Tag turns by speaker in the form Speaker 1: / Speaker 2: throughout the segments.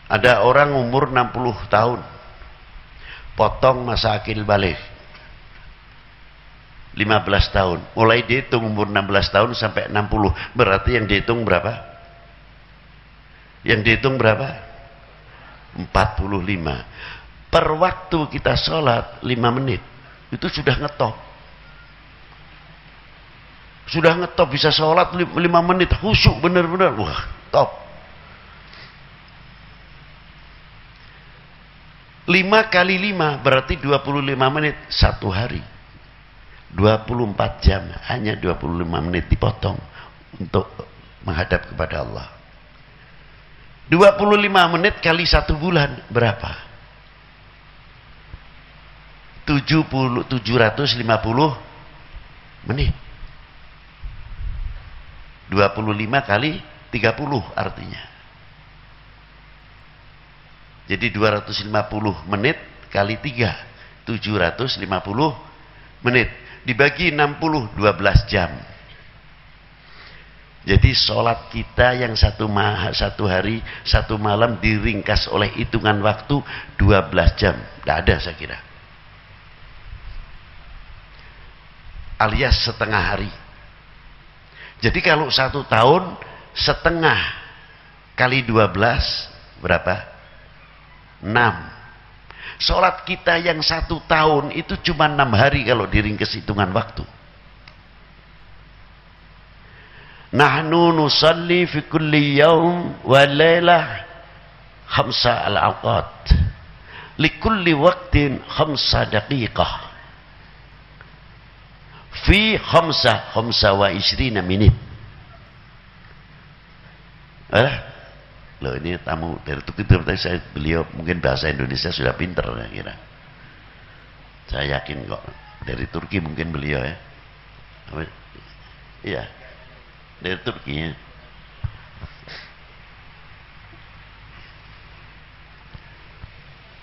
Speaker 1: Ada orang umur 60 tahun, potong masa akil balik 15 tahun. Mulai dihitung umur 16 tahun sampai 60. Berarti yang dihitung berapa? Yang dihitung berapa? 45. Per waktu kita sholat 5 menit, itu sudah ngetop. Sudah ngetop, bisa sholat 5 menit, khusyuk benar-benar. Wah, top. 5 kali 5 berarti 25 menit satu hari. 24 jam, hanya 25 menit dipotong untuk menghadap kepada Allah. 25 menit kali 1 bulan berapa? 750 menit. 25 kali 30 artinya. Jadi 250 menit kali 3, 750 menit. Dibagi 60, 12 jam. Jadi sholat kita yang satu hari, satu malam diringkas oleh hitungan waktu 12 jam. Tidak ada saya kira. Alias setengah hari. Jadi kalau 1 tahun, setengah kali 12 berapa? 6. Sholat kita yang 1 tahun itu cuma 6 hari kalau diringkas hitungan waktu. Nahnu nusalli fi kulli yaum wa laylah khamsa al-awqat. Likulli waqtin khamsa daqiqah. Fi khamsa wa 20 menit. Loh, ini tamu dari Turki, beliau mungkin bahasa Indonesia sudah pinter saya kira. Saya yakin kok dari Turki mungkin beliau ya. Iya, dari Turki ya.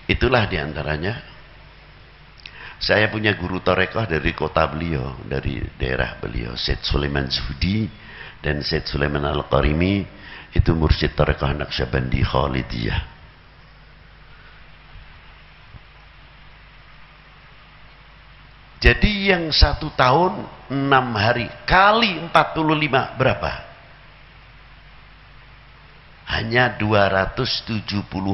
Speaker 1: Itulah diantaranya. Saya punya guru torekoh dari kota beliau, dari daerah beliau, Syed Sulaiman Zuhdi dan Syed Sulaiman Al-Qarimi. Itu mursyid tarekah Naqsyabandi Khalidiyah. Jadi yang 1 tahun 6 hari kali 45 berapa? Hanya 270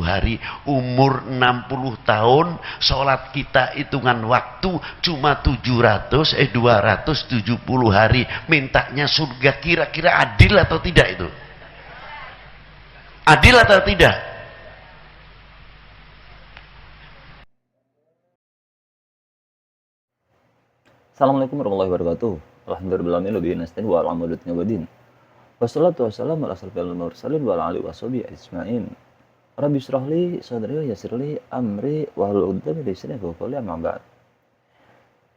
Speaker 1: hari. Umur 60 tahun, sholat kita hitungan waktu cuma 270 hari. Mintanya surga, kira-kira adil atau tidak itu? Adil atau tidak?
Speaker 2: Assalamualaikum warahmatullahi wabarakatuh. Alhamdulillahirobbilalamin. Wassalatu wassalamu ala asyrofil mursalin wa ala alihi washabihi ajmain. Rabbi shrah li sadri wa yassir li amri wahlul 'uqdatam min lisani yafqahu qawli, amma ba'd.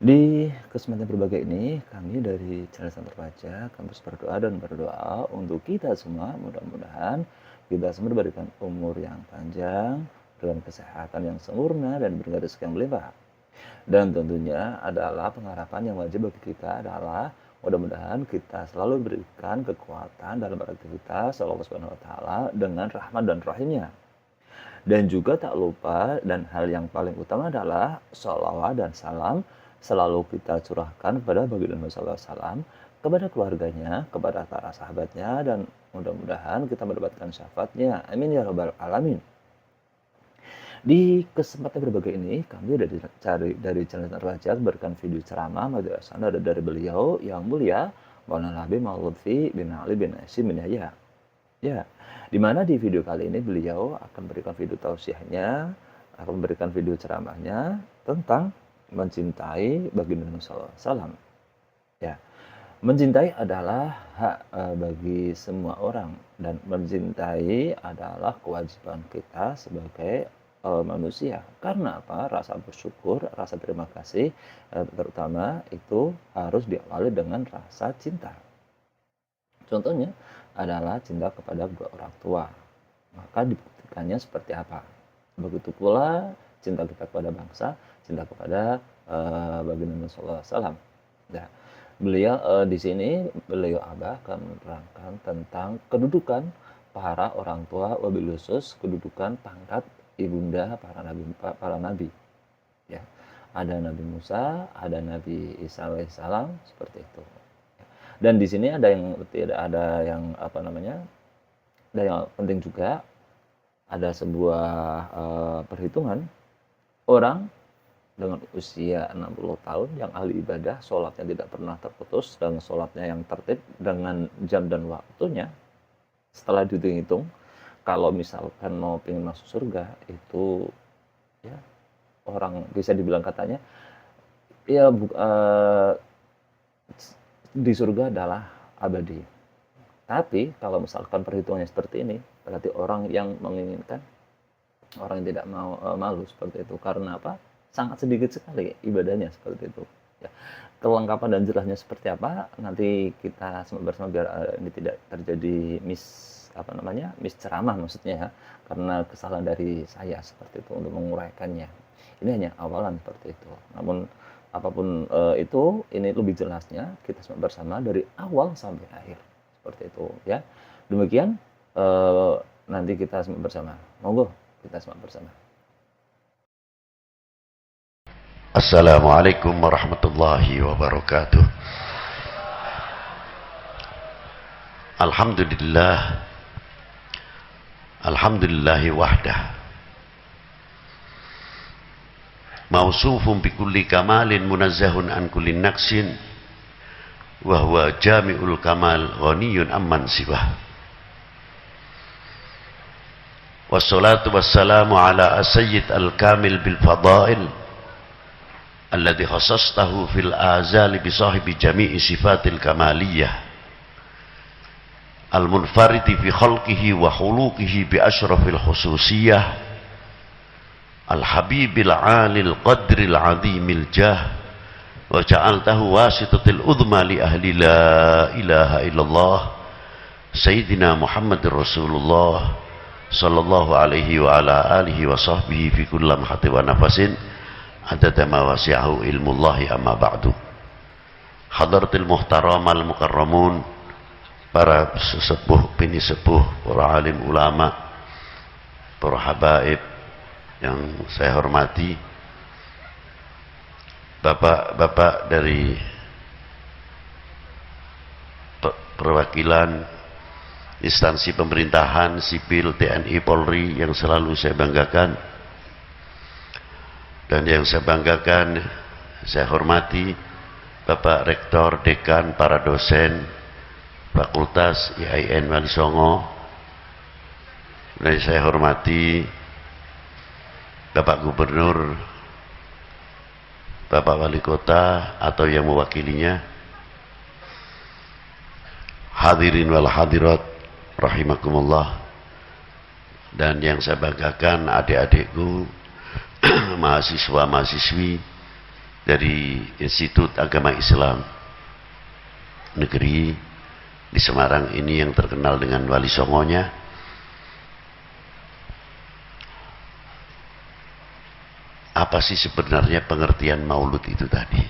Speaker 2: Di kesempatan berbagai ini, kami dari channel Santri Baca kampus berdoa dan berdoa untuk kita semua, mudah-mudahan kita semua diberikan umur yang panjang, dengan kesehatan yang sempurna, dan diberikan rezeki yang melimpah. Dan tentunya adalah pengharapan yang wajib bagi kita adalah mudah-mudahan kita selalu diberikan kekuatan dalam beraktivitas Allah Subhanahu wa taala dengan rahmat dan rahimnya. Dan juga tak lupa, dan hal yang paling utama adalah sholawat dan salam selalu kita curahkan kepada baginda Muhammad SAW, kepada keluarganya, kepada para sahabatnya, dan mudah-mudahan kita mendapatkan syafaatnya. Amin ya rabbal alamin. Di kesempatan berbagai ini, kami dari channel Raja berikan video ceramah madrasah dari beliau yang mulia Maulana Habib Lutfi bin Ali bin Hashim bin Yahya. Ya, di mana di video kali ini beliau akan berikan video tausiahnya, akan memberikan video ceramahnya tentang mencintai baginda Muhammad SAW. Ya, mencintai adalah hak bagi semua orang, dan mencintai adalah kewajiban kita sebagai manusia. Karena apa? Rasa bersyukur, rasa terima kasih terutama itu harus diawali dengan rasa cinta. Contohnya adalah cinta kepada kedua orang tua. Maka dibuktikannya seperti apa? Begitu pula cinta kita kepada bangsa, cinta kepada baginda Rasulullah SAW. Nah, beliau di sini beliau akan menerangkan tentang kedudukan para orang tua, wabil khusus kedudukan pangkat ibunda para nabi. Ya, ada Nabi Musa, ada Nabi Isa alaihissalam seperti itu. Dan di sini ada yang tidak ada yang apa namanya, ada yang penting juga, ada sebuah perhitungan orang dengan usia 60 tahun yang ahli ibadah, sholatnya tidak pernah terputus dan sholatnya yang tertib dengan jam dan waktunya. Setelah dihitung-hitung, kalau misalkan mau pengen masuk surga itu ya orang bisa dibilang katanya ya di surga adalah abadi. Tapi kalau misalkan perhitungannya seperti ini, berarti orang yang menginginkan, orang yang tidak mau malu seperti itu. Karena apa? Sangat sedikit sekali ibadahnya seperti itu. Ya. Kelengkapan dan jelasnya seperti apa nanti kita bersama biar ini tidak terjadi mis ceramah maksudnya ya, karena kesalahan dari saya seperti itu untuk menguraikannya. Ini hanya awalan seperti itu. Namun apapun itu, ini lebih jelasnya kita bersama dari awal sampai akhir seperti itu ya. Demikian nanti kita bersama. Monggo kita bersama.
Speaker 1: Assalamualaikum warahmatullahi wabarakatuh. Alhamdulillah. Alhamdulillahi wahdah. Mausufun bikulli kamalin munazzahun an kulli naqsin wa huwa jami'ul kamal ghaniyun amman siwah. Wassalatu wassalamu ala sayyid al-kamil bil fadail alladhi khassastahu fil azali bi sahibi jami'i sifatil kamaliyah al-munfaridi fi khalqihi wa khuluqihi bi ashrafil khususiyah al-habibil alil qadril azimil jah wa ja'altahu wasitatil udhma li ahli la ilaha illallah sayyidina Muhammadir Rasulullah sallallahu alaihi wa ala alihi wa sahbihi fi kulli lamhati wa nafasin adada ma wasi'ahu ilmullahi amma ba'du. Hadratil muhtaramal mukarramun, para sesepuh, bini sepuh, para alim ulama, para habaib yang saya hormati, bapak-bapak dari perwakilan instansi pemerintahan, sipil, TNI, Polri yang selalu saya banggakan. Dan yang saya banggakan, saya hormati Bapak Rektor, Dekan, para dosen Fakultas IAIN Wali Songo. Dan saya hormati Bapak Gubernur, Bapak Wali Kota atau yang mewakilinya. Hadirin wal hadirat rahimakumullah. Dan yang saya banggakan adik-adikku mahasiswa-mahasiswi dari Institut Agama Islam Negeri di Semarang ini yang terkenal dengan Wali Songonya. Apa sih sebenarnya pengertian maulud itu tadi?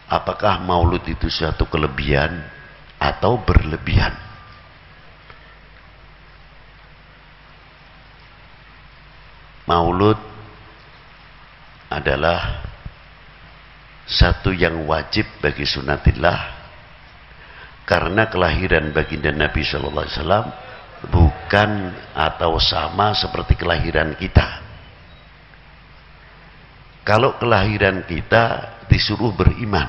Speaker 1: Apakah maulud itu suatu kelebihan atau berlebihan? Maulud adalah satu yang wajib bagi sunatillah, karena kelahiran baginda Nabi Sallallahu Alaihi Wasallam bukan atau sama seperti kelahiran kita. Kalau kelahiran kita disuruh beriman,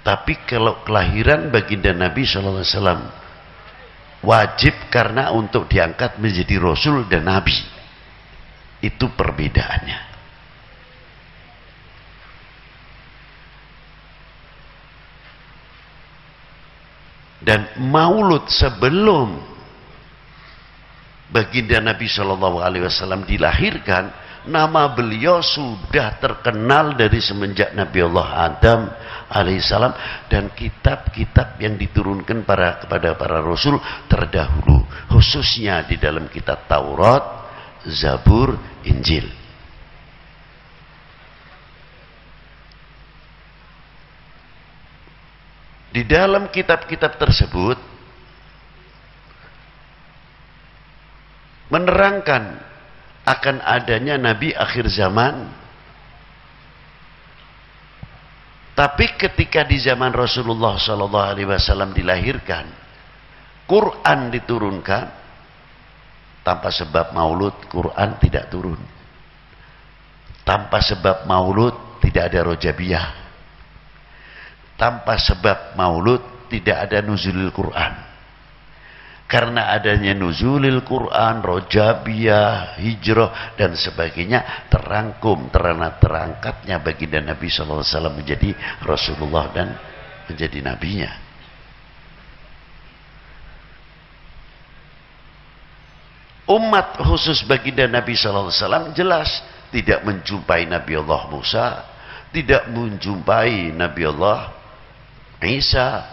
Speaker 1: tapi kalau kelahiran baginda Nabi Sallallahu Alaihi Wasallam wajib karena untuk diangkat menjadi Rasul dan Nabi. Itu perbedaannya. Dan maulud sebelum baginda Nabi Shallallahu Alaihi Wasallam dilahirkan, nama beliau sudah terkenal dari semenjak Nabi Allah Adam alaihissalam, dan kitab-kitab yang diturunkan kepada para rasul terdahulu, khususnya di dalam kitab Taurat, Zabur, Injil. Di dalam kitab-kitab tersebut menerangkan akan adanya nabi akhir zaman. Tapi ketika di zaman Rasulullah SAW dilahirkan, Quran diturunkan, tanpa sebab maulud Quran tidak turun. Tanpa sebab maulud tidak ada rojabiyah. Tanpa sebab maulud tidak ada nuzulil Quran. Karena adanya nuzulil Quran, rojabiyah, hijrah dan sebagainya, terangkum, terangkatnya baginda Nabi SAW menjadi Rasulullah dan menjadi nabinya. Umat khusus baginda Nabi SAW jelas tidak menjumpai Nabi Allah Musa, tidak menjumpai Nabi Allah Isa,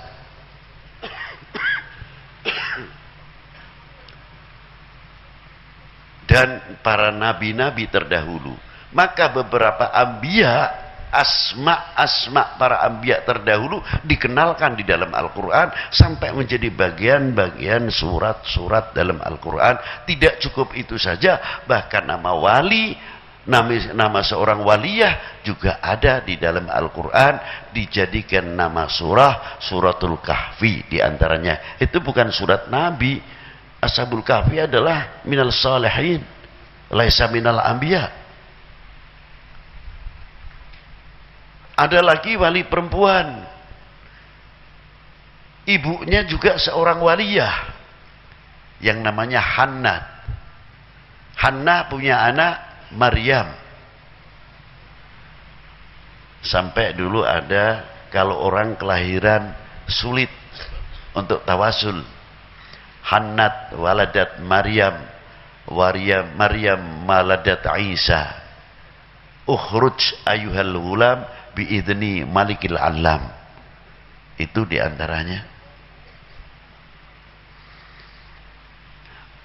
Speaker 1: dan para nabi-nabi terdahulu. Maka beberapa anbiya, asma para anbiya terdahulu dikenalkan di dalam Al-Quran sampai menjadi bagian-bagian surat-surat dalam Al-Quran. Tidak cukup itu saja, bahkan nama wali, nama seorang waliyah juga ada di dalam Al-Quran, dijadikan nama suratul Kahfi diantaranya. Itu bukan surat Nabi. Ashabul Kahfi adalah minal salihin, laisa minal anbiya. Ada lagi wali perempuan, ibunya juga seorang waliyah yang namanya Hannah. Hannah punya anak Maryam. Sampai dulu ada kalau orang kelahiran sulit untuk tawasul, Hannat waladat Maryam, Maryam maladat Isa, ukhruj ayuhal ghulam biidni malikil alam. Itu diantaranya.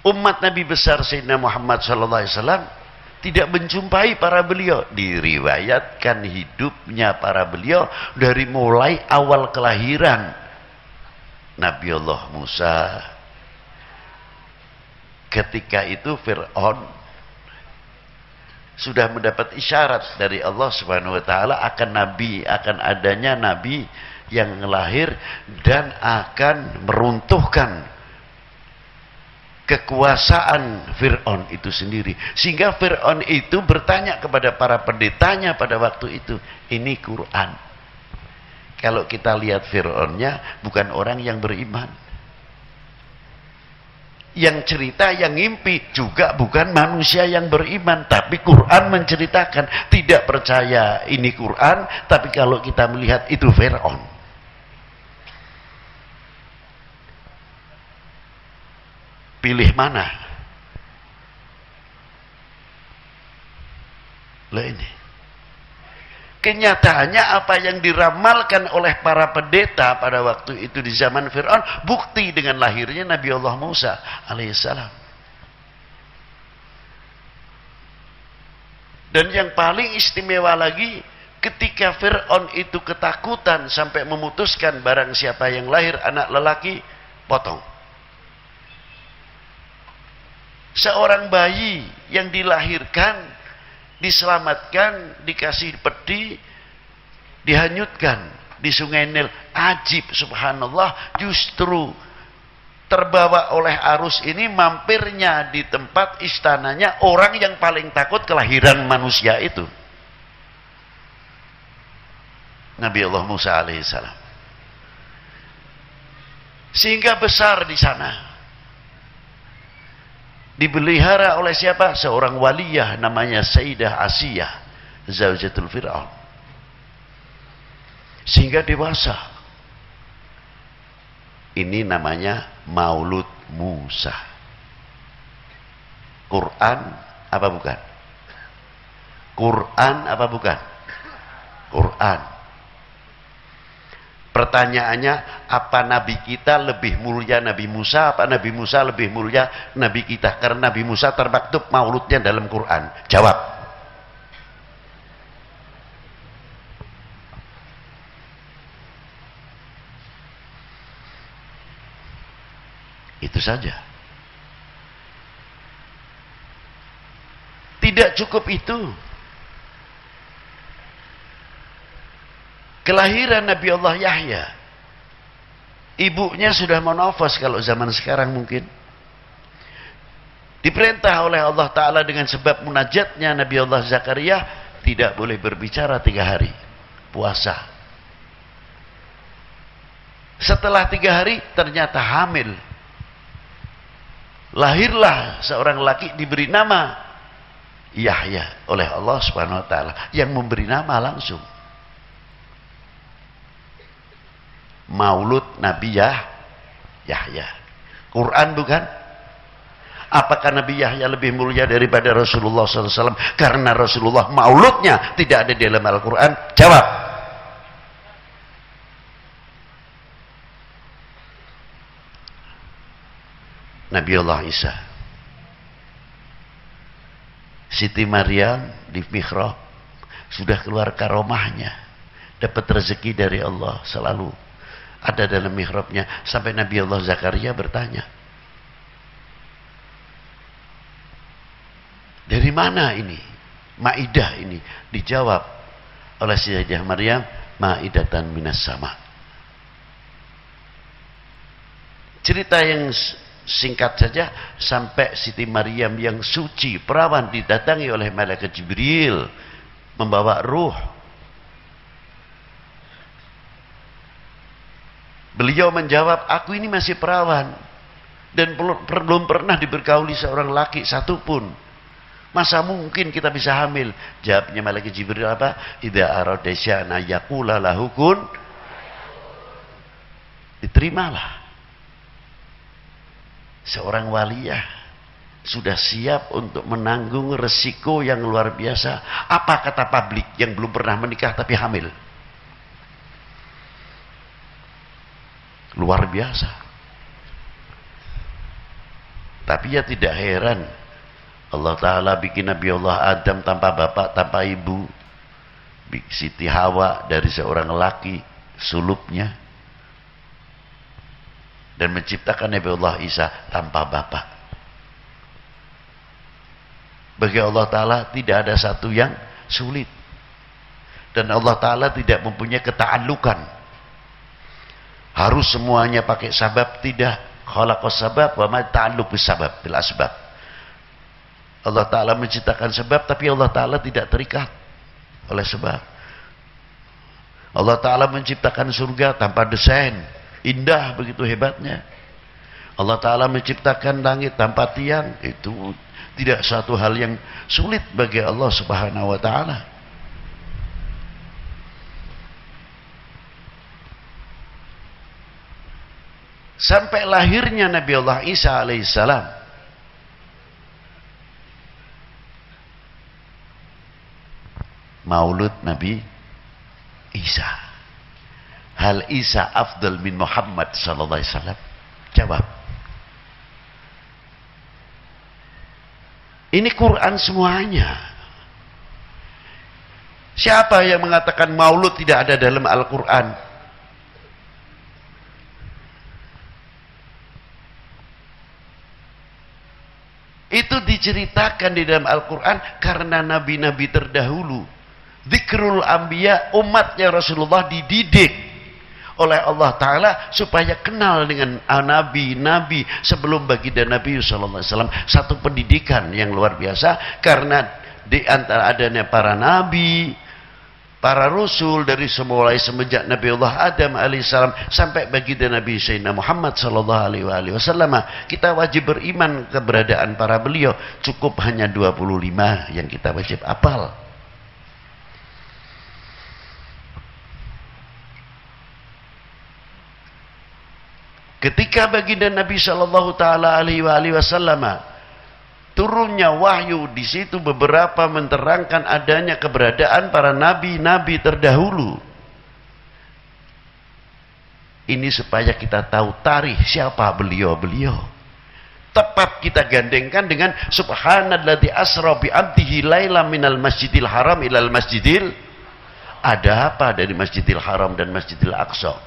Speaker 1: Umat Nabi besar Sayyidina Muhammad SAW tidak menjumpai para beliau. Diriwayatkan hidupnya para beliau dari mulai awal kelahiran Nabi Allah Musa. Ketika itu Fir'aun sudah mendapat isyarat dari Allah Subhanahu wa taala akan adanya nabi yang lahir dan akan meruntuhkan kekuasaan Fir'aun itu sendiri. Sehingga Fir'aun itu bertanya kepada para pendetanya pada waktu itu, ini Quran. Kalau kita lihat Fir'aunnya bukan orang yang beriman. Yang cerita, yang ngimpi juga bukan manusia yang beriman, tapi Quran menceritakan. Tidak percaya ini Quran, tapi kalau kita melihat itu Fir'aun. Pilih mana? Loh ini. Kenyataannya apa yang diramalkan oleh para pendeta pada waktu itu di zaman Fir'aun bukti dengan lahirnya Nabi Allah Musa alaihissalam. Dan yang paling istimewa lagi, ketika Fir'aun itu ketakutan sampai memutuskan barang siapa yang lahir anak lelaki, potong. Seorang bayi yang dilahirkan, diselamatkan, dikasih peti, dihanyutkan di sungai Nil. Ajib, subhanallah, justru terbawa oleh arus ini, mampirnya di tempat istananya orang yang paling takut kelahiran manusia itu, Nabi Allah Musa alaihissalam. Sehingga besar di sana. Dipelihara oleh siapa? Seorang waliyah namanya Sayyidah Asiyah, Zaujatul Fir'aun. Sehingga dewasa. Ini namanya Maulud Musa. Quran apa bukan? Quran apa bukan? Quran. Pertanyaannya, apa Nabi kita lebih mulia Nabi Musa, apa Nabi Musa lebih mulia Nabi kita? Karena Nabi Musa termaktub mauludnya dalam Quran. Jawab. Itu saja. Tidak cukup itu. Kelahiran Nabi Allah Yahya. Ibunya sudah menofos kalau zaman sekarang mungkin. Diperintah oleh Allah Ta'ala dengan sebab munajatnya Nabi Allah Zakaria, tidak boleh berbicara 3 hari. Puasa. Setelah 3 hari ternyata hamil. Lahirlah seorang laki diberi nama Yahya oleh Allah Subhanahu wa taala, yang memberi nama langsung. Maulud Nabi Yahya. Quran bukan? Apakah Nabi Yahya lebih mulia daripada Rasulullah SAW? Karena Rasulullah mauludnya tidak ada di dalam Al-Quran. Jawab. Nabi Allah Isa. Siti Maryam di mihrab sudah keluar karomahnya, dapat rezeki dari Allah, selalu ada dalam mihrabnya. Sampai Nabi Allah Zakaria bertanya, dari mana ini Maidah ini? Dijawab oleh Sayyidah Maryam, Maidatan minas sama. Cerita yang singkat saja, sampai Siti Maryam yang suci, perawan, didatangi oleh malaikat Jibril membawa ruh. Beliau menjawab, aku ini masih perawan dan belum pernah diberkauli seorang laki satupun. Masa mungkin kita bisa hamil? Jawabnya malaikat Jibril apa? Idza arada sya'na yaqula lahu kun. Diterimalah. Seorang waliyah sudah siap untuk menanggung resiko yang luar biasa. Apa kata publik yang belum pernah menikah tapi hamil? Luar biasa. Tapi ya tidak heran, Allah Ta'ala bikin Nabi Allah Adam tanpa bapak, tanpa ibu. Siti Hawa dari seorang laki, sulupnya. Dan menciptakan Nabi Allah Isa tanpa bapak. Bagi Allah Ta'ala tidak ada satu yang sulit. Dan Allah Ta'ala tidak mempunyai keta'allukan. Harus semuanya pakai sabab, tidak. Khalaqas sabab wa ma ta'alluq bis sabab bil asbab. Allah Ta'ala menciptakan sebab, tapi Allah Ta'ala tidak terikat oleh sebab. Allah Ta'ala menciptakan surga tanpa desain. Indah begitu hebatnya. Allah Ta'ala menciptakan langit tanpa tiang. Itu tidak satu hal yang sulit bagi Allah Subhanahu wa Ta'ala. Sampai lahirnya Nabi Allah Isa alaihissalam. Maulud Nabi Isa. Hal Isa afdal min Muhammad sallallahu alaihi wasallam? Jawab. Ini Quran semuanya. Siapa yang mengatakan maulud tidak ada dalam Al-Quran? Itu diceritakan di dalam Al-Quran karena nabi-nabi terdahulu. Dzikrul Anbiya, umatnya Rasulullah dididik oleh Allah Ta'ala supaya kenal dengan nabi-nabi sebelum baginda Nabi sallallahu alaihi wasallam. Satu pendidikan yang luar biasa, karena di antara adanya para nabi, para rasul dari mulai semenjak Nabi Allah Adam alaihissalam sampai baginda Nabi Sayyidina Muhammad sallallahu alaihi wasallam, kita wajib beriman keberadaan para beliau. Cukup hanya 25 yang kita wajib hafal. Ketika baginda Nabi Shallallahu Taala Alaihi Wasallam turunnya wahyu, di situ beberapa menerangkan adanya keberadaan para nabi-nabi terdahulu. Ini supaya kita tahu tarikh siapa beliau-beliau. Tepat kita gandengkan dengan Subhanalladzi asra bi 'abdihi lailan minal masjidil haram ilal masjidil. Ada apa dari Masjidil Haram dan Masjidil Aqsa?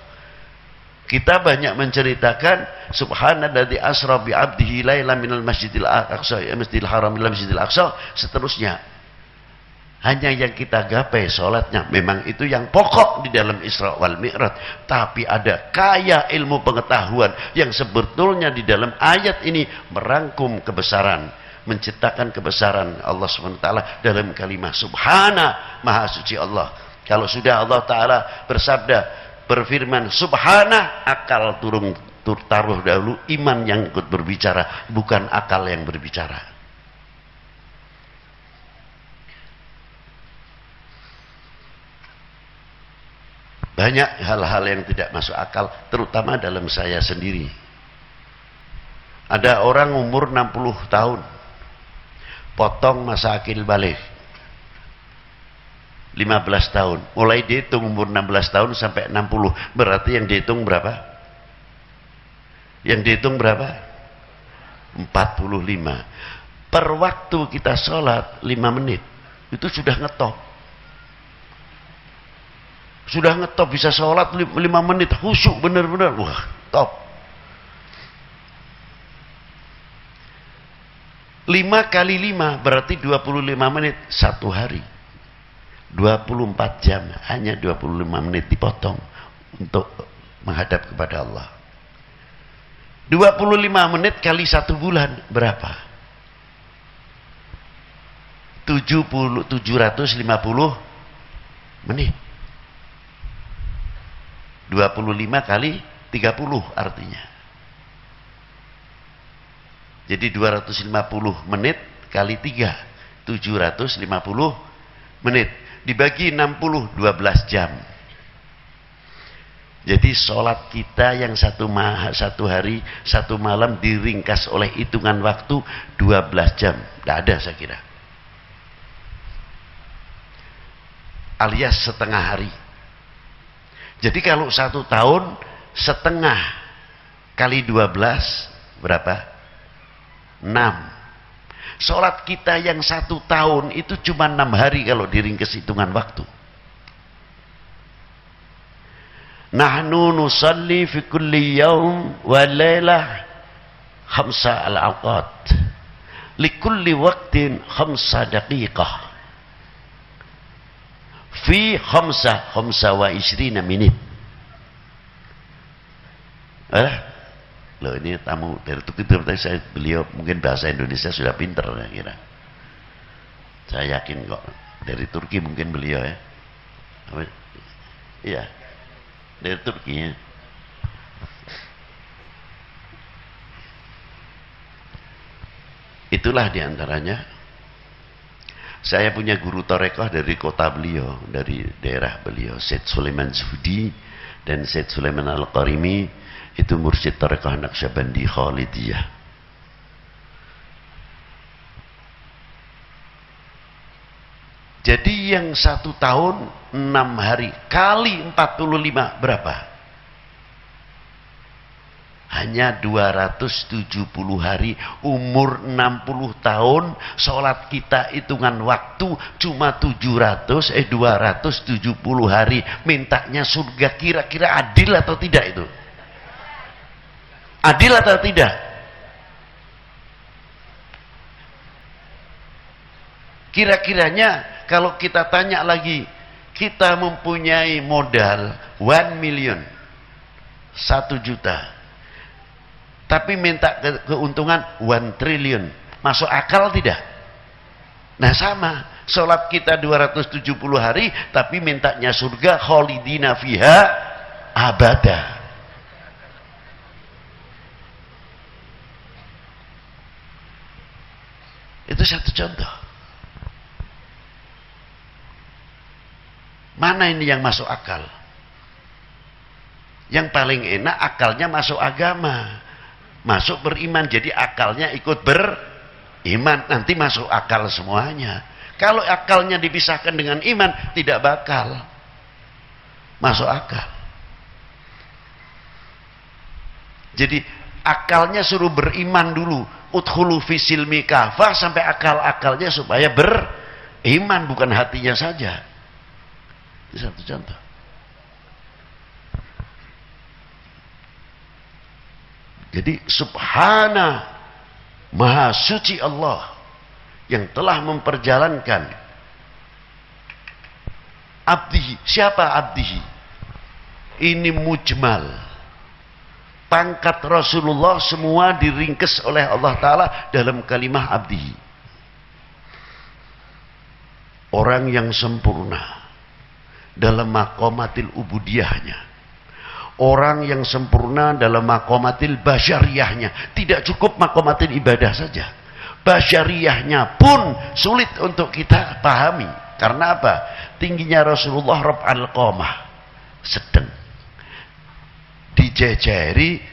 Speaker 1: Kita banyak menceritakan subhanalladzi asra bi 'abdihi lailan minal masjidil aqsa masjidil haram ila masjidil aqsa, seterusnya. Hanya yang kita gapai sholatnya, memang itu yang pokok di dalam Isra wal Mi'raj. Tapi ada kaya ilmu pengetahuan yang sebetulnya di dalam ayat ini merangkum kebesaran, menciptakan kebesaran Allah SWT dalam kalimat subhana, maha suci Allah. Kalau sudah Allah Ta'ala bersabda, berfirman subhana, akal taruh dahulu, iman yang ikut berbicara, bukan akal yang berbicara. Banyak hal-hal yang tidak masuk akal, terutama dalam saya sendiri. Ada orang umur 60 tahun, potong masa akil balik 15 tahun. Mulai dihitung umur 16 tahun sampai 60. Berarti yang dihitung berapa? Yang dihitung berapa? 45. Per waktu kita sholat 5 menit, itu sudah ngetop. Sudah ngetop, bisa sholat 5 menit, khusyuk benar-benar. Wah, top. 5 kali 5 berarti 25 menit satu hari. 24 jam, hanya 25 menit dipotong untuk menghadap kepada Allah. 25 menit kali 1 bulan berapa? 750 menit. 25 kali 30 artinya. Jadi 250 menit kali 3, 750 menit. Dibagi 60, 12 jam. Jadi sholat kita yang satu hari, 1 malam diringkas oleh hitungan waktu 12 jam. Tidak ada saya kira. Alias setengah hari. Jadi kalau 1 tahun, setengah kali 12 berapa? 6. Sholat kita yang 1 tahun itu cuma 6 hari kalau diringkas hitungan waktu. Nahnu nusalli fi kulli yawm wa laylah 5 al-awqat. Likulli waqtin 5 daqiqah. Fi 25 menit. Loh, ini tamu dari Turki, beliau mungkin bahasa Indonesia sudah pinter saya kira. Saya yakin kok, dari Turki mungkin beliau ya. Iya, dari Turki ya. Itulah diantaranya. Saya punya guru torekoh dari kota beliau, dari daerah beliau, Syed Sulaiman Zuhdi dan Syed Sulaiman Al-Qarimi, itu mursyid torekoh Naqsyabandi Khalidiyah. Jadi yang 1 tahun 6 hari kali 45 berapa? Hanya 270 hari, umur 60 tahun, sholat kita hitungan waktu cuma 270 hari, mintanya surga. Kira-kira adil atau tidak itu? Adil atau tidak? Kira-kiranya kalau kita tanya lagi, kita mempunyai modal 1 million, 1 juta. Tapi minta keuntungan 1 triliun. Masuk akal tidak? Nah sama. Sholat kita 270 hari. Tapi mintanya surga. Khalidina fiha abada. Itu satu contoh. Mana ini yang masuk akal? Yang paling enak akalnya masuk agama. Masuk beriman, jadi akalnya ikut beriman, nanti masuk akal semuanya. Kalau akalnya dipisahkan dengan iman, tidak bakal masuk akal. Jadi akalnya suruh beriman dulu, udkhulu fi silmi kafah, sampai akal-akalnya supaya beriman, bukan hatinya saja. Itu satu contoh. Jadi subhana, maha suci Allah yang telah memperjalankan abdihi. Siapa abdihi? Ini mujmal. Pangkat Rasulullah semua diringkes oleh Allah Ta'ala dalam kalimah abdihi. Orang yang sempurna dalam maqamatil ubudiyahnya. Orang yang sempurna dalam maqamatil basyariyahnya. Tidak cukup maqamatil ibadah saja. Basyariyahnya pun sulit untuk kita pahami. Karena apa? Tingginya Rasulullah Rab'al Qamah. Sedang. Dijejeri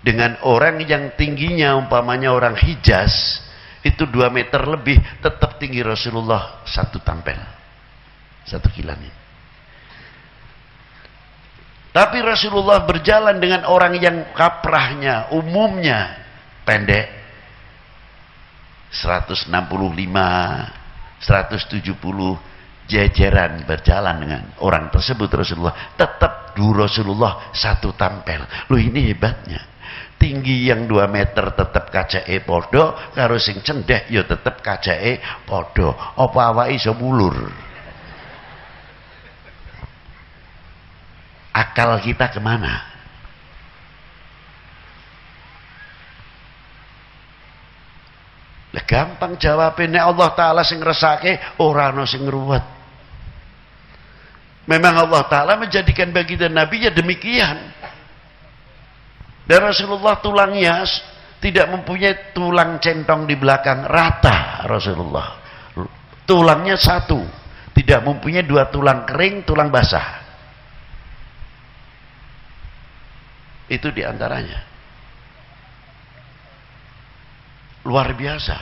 Speaker 1: dengan orang yang tingginya umpamanya orang Hijaz. Itu 2 meter lebih. Tetap tinggi Rasulullah 1 tampel. 1 kilan. Tapi Rasulullah berjalan dengan orang yang kaprahnya, umumnya pendek. 165, 170 jejeran berjalan dengan orang tersebut Rasulullah. Tetap Rasulullah 1 tampel. Loh ini hebatnya. Tinggi yang 2 meter tetap kacake podo, karo sing cendek ya tetap kacake podo. Apa awake iso mulur? Akal kita kemana? Lah gampang jawabnya, Allah Ta'ala sing ngeresake, ora ana sing ngruwet. Memang Allah Ta'ala menjadikan baginda Nabi ya demikian. Dan Rasulullah tulangnya tidak mempunyai tulang centong di belakang, rata Rasulullah. Tulangnya 1, tidak mempunyai 2 tulang kering, tulang basah. Itu diantaranya. Luar biasa.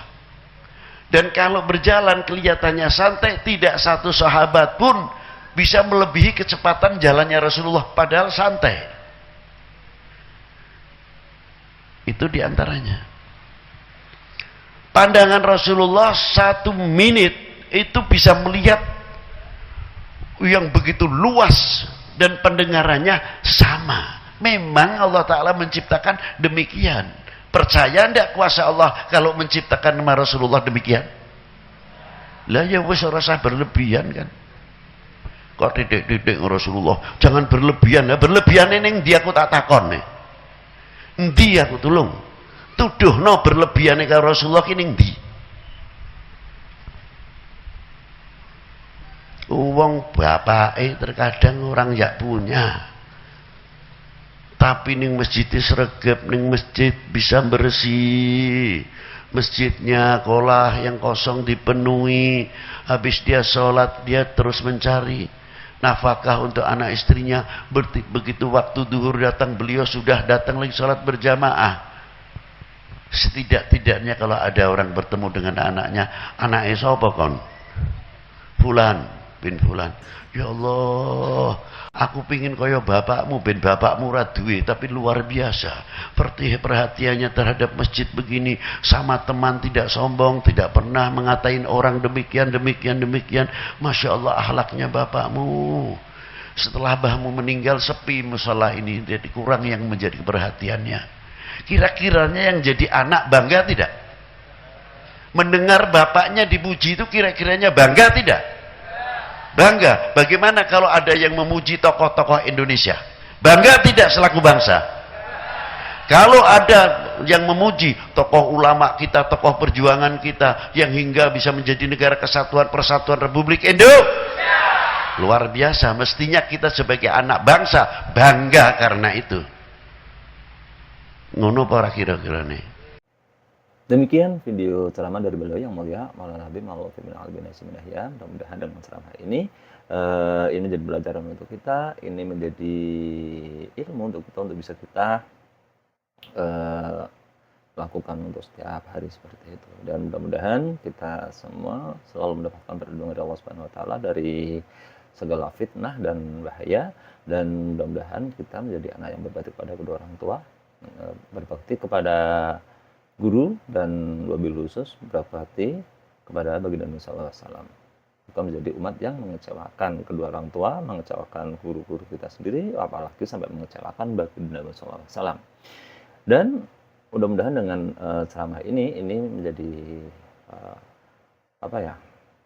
Speaker 1: Dan kalau berjalan kelihatannya santai, tidak satu sahabat pun bisa melebihi kecepatan jalannya Rasulullah, padahal santai. Itu diantaranya. Pandangan Rasulullah 1 menit itu bisa melihat yang begitu luas dan pendengarannya sama. Memang Allah Ta'ala menciptakan demikian. Percaya tidak kuasa Allah kalau menciptakan nama Rasulullah demikian? Lah ya wis ora usah berlebihan kan. Kok titik-titik Rasulullah, jangan berlebihan. Lah berlebihan ning ndi aku tak takon. Endi aku tulung? Tuduhno berlebihan karo Rasulullah ki ning ndi? Wong bapake terkadang orang ya punya. Tapi ning masjid sregep, ning masjid bisa bersih. Masjidnya kolah yang kosong dipenuhi. Habis dia sholat, dia terus mencari nafkah untuk anak istrinya. Begitu waktu duhur datang, beliau sudah datang lagi sholat berjamaah. Setidak-tidaknya kalau ada orang bertemu dengan anaknya, anaknya sapa kon? Fulan bin Fulan. Ya Allah, aku pingin kaya bapakmu, ben bapakmu ora duwe, tapi luar biasa. Perhatiannya terhadap masjid begini, sama teman tidak sombong, tidak pernah mengatain orang demikian. Masya Allah akhlaknya bapakmu. Setelah bahmu meninggal sepi musola ini, jadi kurang yang menjadi perhatiannya. Kira-kiranya yang jadi anak bangga tidak? Mendengar bapaknya dipuji itu kira-kiranya bangga tidak? Bangga. Bagaimana kalau ada yang memuji tokoh-tokoh Indonesia? Bangga tidak selaku bangsa? Kalau ada yang memuji tokoh ulama kita, tokoh perjuangan kita, yang hingga bisa menjadi negara kesatuan persatuan Republik Indonesia, luar biasa. Mestinya kita sebagai anak bangsa bangga karena itu. Ngono para kira-kira nih.
Speaker 2: Demikian video ceramah dari beliau yang mulia Maulana Habib Maulana bin Albin Yahya. Mudah-mudahan dengan ceramah ini menjadi pelajaran untuk kita, ini menjadi ilmu untuk kita, untuk bisa kita lakukan untuk setiap hari seperti itu. Dan mudah-mudahan kita semua selalu mendapatkan perlindungan dari Allah Subhanahu wa taala dari segala fitnah dan bahaya, dan mudah-mudahan kita menjadi anak yang berbakti kepada kedua orang tua, berbakti kepada guru, dan wabil khusus berbakti kepada baginda Nabi sallallahu alaihi wasallam. Kita menjadi umat yang mengecewakan kedua orang tua, mengecewakan guru-guru kita sendiri, apalagi sampai mengecewakan baginda Nabi sallallahu alaihi wasallam. Dan mudah-mudahan dengan ceramah ini menjadi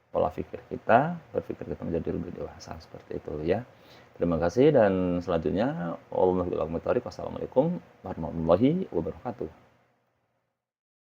Speaker 2: pola pikir kita, berpikir kita menjadi lebih dewasa seperti itu ya. Terima kasih dan selanjutnya wassalamualaikum warahmatullahi wabarakatuh.